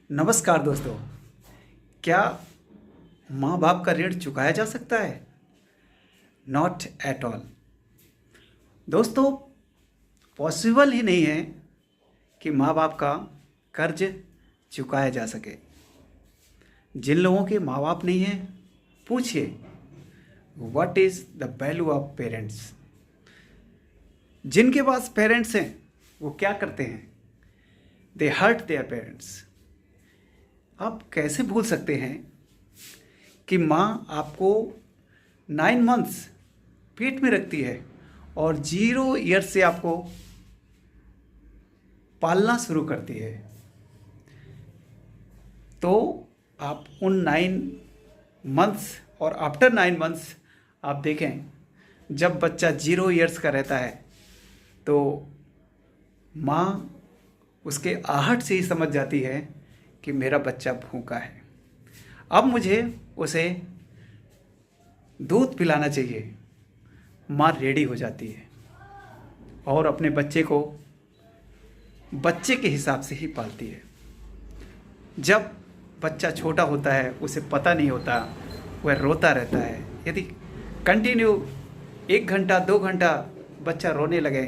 नमस्कार दोस्तों। क्या माँ बाप का ऋण चुकाया जा सकता है? नॉट एट ऑल दोस्तों। पॉसिबल ही नहीं है कि माँ बाप का कर्ज चुकाया जा सके। जिन लोगों के माँ बाप नहीं हैं, पूछिए what is the value of parents. जिनके पास पेरेंट्स हैं वो क्या करते हैं? They hurt their parents. आप कैसे भूल सकते हैं कि माँ आपको 9 मंथ्स पेट में रखती है और 0 ईयर से आपको पालना शुरू करती है। तो आप उन 9 मंथ्स और आफ्टर 9 मंथ्स आप देखें, जब बच्चा 0 ईयर्स का रहता है तो माँ उसके आहट से ही समझ जाती है कि मेरा बच्चा भूखा है। अब मुझे उसे दूध पिलाना चाहिए। माँ रेडी हो जाती है और अपने बच्चे को बच्चे के हिसाब से ही पालती है। जब बच्चा छोटा होता है उसे पता नहीं होता, वह रोता रहता है। यदि कंटिन्यू 1 घंटा 2 घंटा बच्चा रोने लगे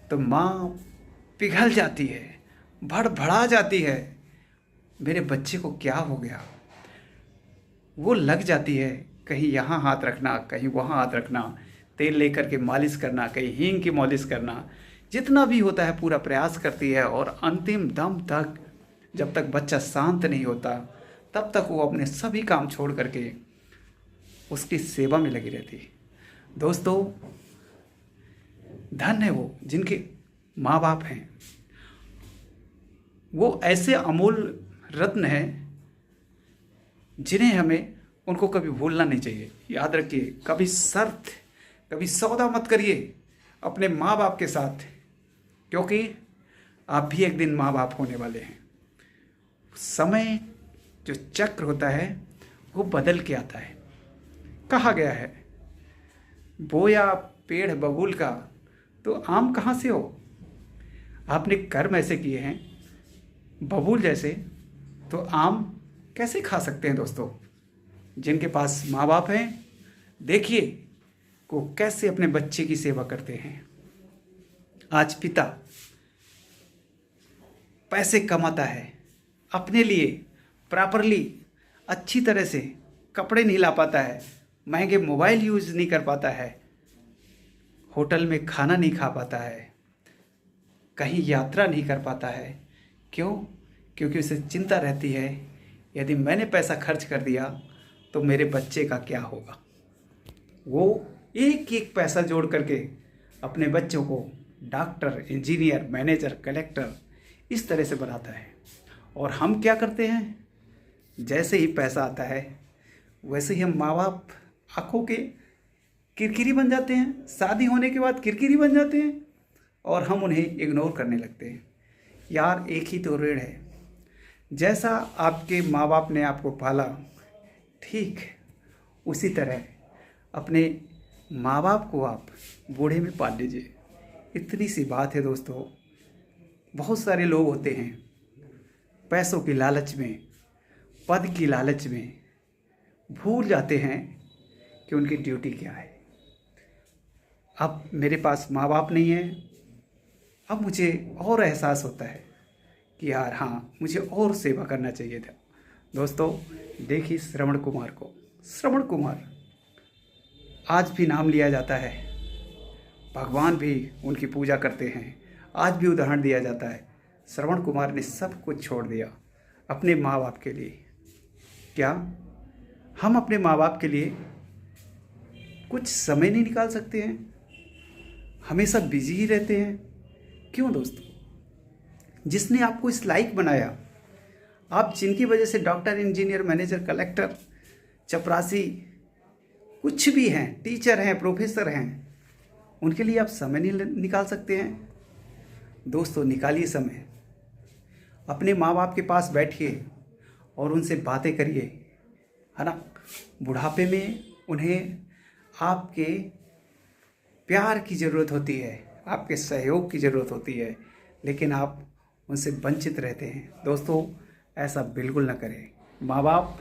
तो माँ पिघल जाती है, भड़बड़ा जाती है, मेरे बच्चे को क्या हो गया। वो लग जाती है, कहीं यहाँ हाथ रखना, कहीं वहाँ हाथ रखना, तेल लेकर के मालिश करना, कहीं हींग की मालिश करना, जितना भी होता है पूरा प्रयास करती है। और अंतिम दम तक, जब तक बच्चा शांत नहीं होता तब तक वो अपने सभी काम छोड़ करके उसकी सेवा में लगी रहती है। दोस्तों, धन है वो जिनके माँ बाप हैं। वो ऐसे अमूल्य रत्न हैं जिन्हें हमें उनको कभी भूलना नहीं चाहिए। याद रखिए, कभी सौदा मत करिए अपने माँ बाप के साथ, क्योंकि आप भी एक दिन माँ बाप होने वाले हैं। समय जो चक्र होता है वो बदल के आता है। कहा गया है, बोया पेड़ बबूल का तो आम कहाँ से हो। आपने कर्म ऐसे किए हैं बबूल जैसे, तो आम कैसे खा सकते हैं। दोस्तों, जिनके पास माँ बाप हैं, देखिए वो कैसे अपने बच्चे की सेवा करते हैं। आज पिता पैसे कमाता है, अपने लिए प्रॉपरली अच्छी तरह से कपड़े नहीं ला पाता है, महंगे मोबाइल यूज़ नहीं कर पाता है, होटल में खाना नहीं खा पाता है, कहीं यात्रा नहीं कर पाता है। क्यों? क्योंकि उसे चिंता रहती है, यदि मैंने पैसा खर्च कर दिया तो मेरे बच्चे का क्या होगा। वो एक एक पैसा जोड़ करके अपने बच्चों को डॉक्टर, इंजीनियर, मैनेजर, कलेक्टर इस तरह से बनाता है। और हम क्या करते हैं, जैसे ही पैसा आता है वैसे ही हम माँ बाप आँखों के किरकिरी बन जाते हैं। शादी होने के बाद किरकिरी बन जाते हैं और हम उन्हें इग्नोर करने लगते हैं। यार, एक ही तो ऋण है। जैसा आपके माँ बाप ने आपको पाला, ठीक उसी तरह अपने माँ बाप को आप बूढ़े में पाल लीजिए। इतनी सी बात है दोस्तों। बहुत सारे लोग होते हैं पैसों की लालच में, पद की लालच में भूल जाते हैं कि उनकी ड्यूटी क्या है। अब मेरे पास माँ बाप नहीं है, अब मुझे और एहसास होता है कि यार हाँ, मुझे और सेवा करना चाहिए था। दोस्तों, देखिए श्रवण कुमार को, श्रवण कुमार आज भी नाम लिया जाता है, भगवान भी उनकी पूजा करते हैं, आज भी उदाहरण दिया जाता है। श्रवण कुमार ने सब कुछ छोड़ दिया अपने माँ बाप के लिए। क्या हम अपने माँ बाप के लिए कुछ समय नहीं निकाल सकते हैं? हमेशा बिजी ही रहते हैं। क्यों दोस्तों? जिसने आपको इस लायक बनाया, आप जिनकी वजह से डॉक्टर, इंजीनियर, मैनेजर, कलेक्टर, चपरासी कुछ भी हैं, टीचर हैं, प्रोफेसर हैं, उनके लिए आप समय नहीं निकाल सकते हैं? दोस्तों, निकालिए समय। अपने माँ बाप के पास बैठिए और उनसे बातें करिए, है ना। बुढ़ापे में उन्हें आपके प्यार की ज़रूरत होती है, आपके सहयोग की ज़रूरत होती है, लेकिन आप उनसे वंचित रहते हैं। दोस्तों, ऐसा बिल्कुल ना करें। माँ बाप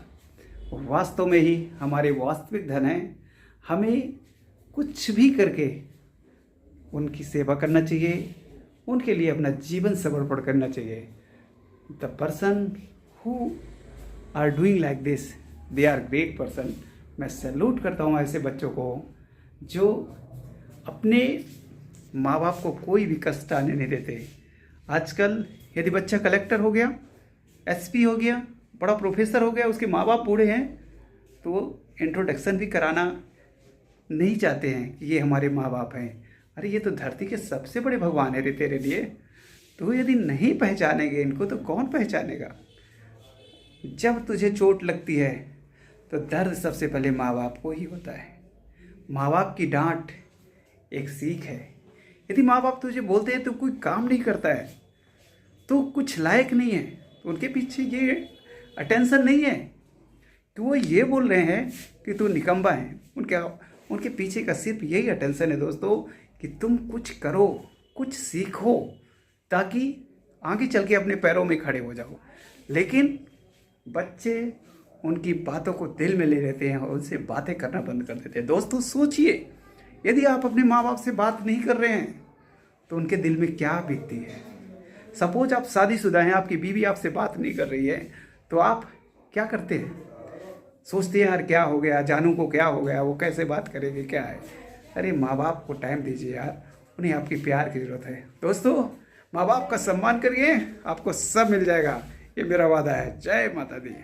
वास्तव में ही हमारे वास्तविक धन हैं। हमें कुछ भी करके उनकी सेवा करना चाहिए, उनके लिए अपना जीवन समर्पण करना चाहिए। The person who are doing like this, they are great person. मैं सैल्यूट करता हूँ ऐसे बच्चों को जो अपने माँ बाप को कोई भी कष्ट आने नहीं देते। आजकल यदि बच्चा कलेक्टर हो गया, एसपी हो गया, बड़ा प्रोफेसर हो गया, उसके माँ बाप बूढ़े हैं, तो वो इंट्रोडक्शन भी कराना नहीं चाहते हैं कि ये हमारे माँ बाप हैं। अरे ये तो धरती के सबसे बड़े भगवान है रे तेरे लिए। तो यदि नहीं पहचानेंगे इनको तो कौन पहचानेगा। जब तुझे चोट लगती है तो दर्द सबसे पहले माँ बाप को ही होता है। माँ बाप की डांट एक सीख है। यदि माँ बाप तुझे बोलते हैं तो कोई काम नहीं करता है, तो कुछ लायक नहीं है, तो उनके पीछे ये अटेंशन नहीं है कि वो ये बोल रहे हैं कि तू निकम्मा है। उनके पीछे का सिर्फ यही अटेंशन है दोस्तों कि तुम कुछ करो, कुछ सीखो, ताकि आगे चल के अपने पैरों में खड़े हो जाओ। लेकिन बच्चे उनकी बातों को दिल में ले लेते हैं और उनसे बातें करना बंद कर देते हैं। दोस्तों सोचिए, यदि आप अपने माँ बाप से बात नहीं कर रहे हैं तो उनके दिल में क्या बीतती है। सपोज आप शादीशुदा हैं, आपकी बीवी आपसे बात नहीं कर रही है, तो आप क्या करते हैं? सोचते हैं यार क्या हो गया, जानू को क्या हो गया, वो कैसे बात करेगी, क्या है। अरे माँ बाप को टाइम दीजिए यार, उन्हें आपकी प्यार की ज़रूरत है। दोस्तों माँ बाप का सम्मान करिए, आपको सब मिल जाएगा, ये मेरा वादा है। जय माता दी।